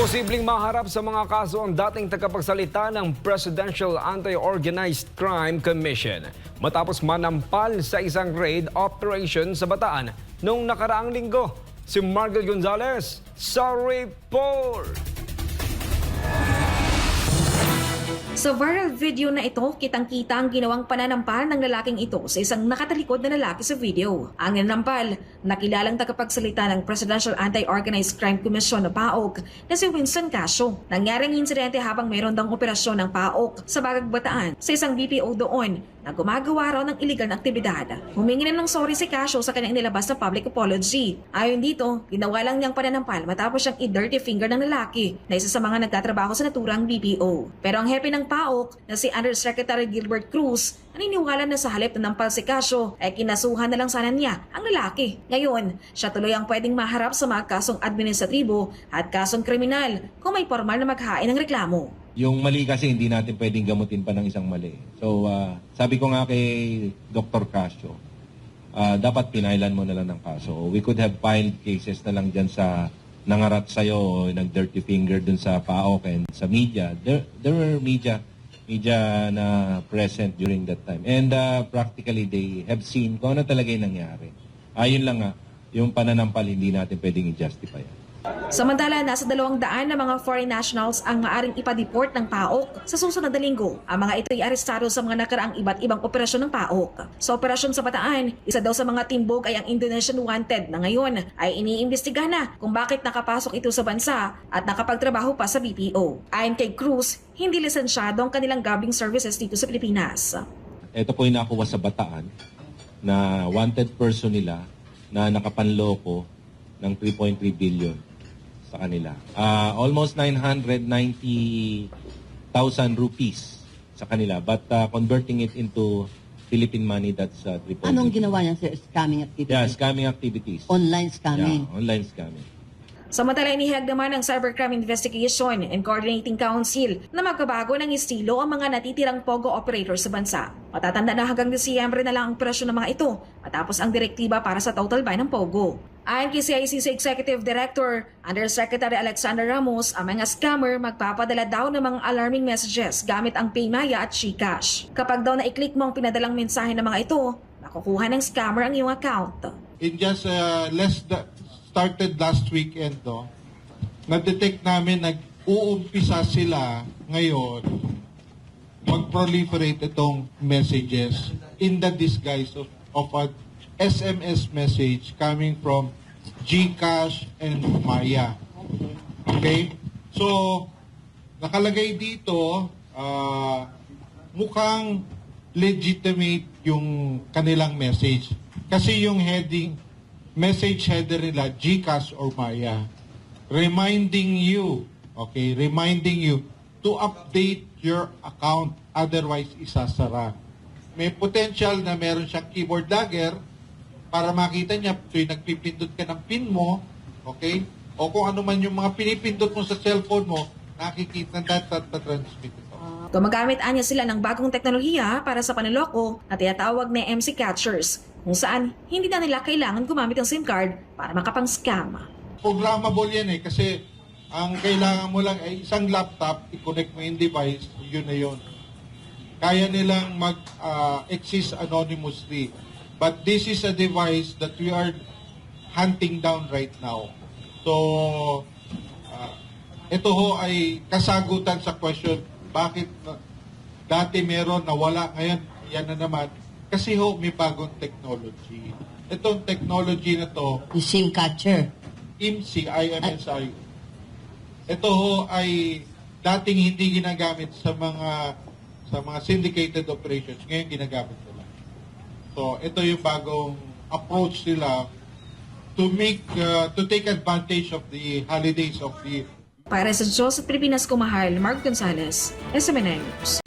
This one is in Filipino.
Posibleng maharap sa mga kaso ang dating tagapagsalita ng Presidential Anti-Organized Crime Commission matapos manampal sa isang raid operation sa Bataan noong nakaraang linggo. Si Margel Gonzalez sa report. Sa viral video na ito, kitang-kita ang ginawang pananampal ng lalaking ito sa isang nakatalikod na lalaki sa video. Ang nanampal, nakilalang tagapagsalita ng Presidential Anti-Organized Crime Commission o PAOC na si Winston Casio. Nangyari ang insidente habang mayroon daw operasyon ng PAOC sa Bagag Bataan sa isang BPO doon na gumagawa raw ng iligal na aktibidad. Humingi na ng sorry si Casio sa kanyang inilabas na public apology. Ayon dito, ginawa lang niyang pananampal matapos siyang i-dirty finger ng lalaki na isa sa mga nagtatrabaho sa naturang BPO. Pero ang hepe ng PAOC na si Undersecretary Gilbert Cruz naniniwala na sa halip na nampal si Casio ay kinasuhan na lang sana niya ang lalaki. Ngayon, siya tuloy ang pwedeng maharap sa mga kasong administratibo at kasong kriminal kung may formal na maghain ng reklamo. Yung mali kasi hindi natin pwedeng gamutin pa ng isang mali. So, sabi ko nga kay Dr. Casio, dapat pinailan mo na lang ng kaso. We could have filed cases na lang dyan sa nangarat sa'yo, nag-dirty finger dun sa PAOK and sa media. There were media na present during that time. And practically, they have seen kung ano talaga yung nangyari. Ayun lang nga, yung pananampal hindi natin pwedeng i-justify. Samantala, nasa 200 na mga foreign nationals ang maaring ipa-deport ng PAOK sa susunod na linggo. Ang mga ito ay arestado sa mga nakaraang iba't ibang operasyon ng PAOK. Sa operasyon sa Bataan, isa daw sa mga timbog ay ang Indonesian wanted na ngayon ay iniimbestiga na kung bakit nakapasok ito sa bansa at nakapagtrabaho pa sa BPO. Ayon kay Cruz, hindi lisensyado ang kanilang garbing services dito sa Pilipinas. Ito po yung nakuha sa Bataan na wanted person nila na nakapanloko ng 3.3 billion sa kanila. Almost 990,000 rupees sa kanila. But converting it into Philippine money, that's 3.3. Anong ginawa niya, sir? Scamming activities? Yeah, scamming activities. Online scamming? Yeah, online scamming. Samantala, inihayag naman ng Cybercrime Investigation and Coordinating Council na magbabago ng estilo ang mga natitirang POGO operators sa bansa. Matatanda na hanggang Disyembre na lang ang operasyon ng mga ito matapos ang direktiba para sa total ban ng POGO. Ayon kay CICC Executive Director, Undersecretary Alexander Ramos, ang mga scammer magpapadala daw ng mga alarming messages gamit ang Paymaya at GCash. Kapag daw na-i-click mo ang pinadalang mensahe ng mga ito, makukuha ng scammer ang iyong account. It just started last weekend, no? Na-detect namin, nag-uumpisa sila ngayon mag-proliferate itong messages in the disguise of a SMS message coming from GCash and Maya. Okay? So, nakalagay dito, mukhang legitimate yung kanilang message. Kasi yung heading, message header nila, GCash or Maya, reminding you to update your account, otherwise isasara. May potential na meron siyang keyboard logger para makita niya tuwing nagpipindot ka ng pin mo, okay? O kung ano man yung mga pinipindot mo sa cellphone mo, nakikita na transmit ito. Gumagamit anya sila ng bagong teknolohiya para sa panloloko na tinatawag na MC Catchers, kung saan hindi na nila kailangan gumamit ng SIM card para makapang-scam. Programmable yan kasi ang kailangan mo lang ay isang laptop, i-connect mo yung device, yun na yun. Kaya nilang mag-exist anonymously. But this is a device that we are hunting down right now. So, ito ho ay kasagutan sa question, bakit dati meron, nawala, ngayon yan na naman. Kasi ho, may bagong technology. Itong technology na to, The SIM catcher? IMSI. Ito ho ay dating hindi ginagamit sa mga syndicated operations. Ngayon ginagamit nila. So, ito yung bagong approach nila to take advantage of the holidays of the Para sa Diyos at Pilipinas Kumahal, Mark Gonzalez, SMN News.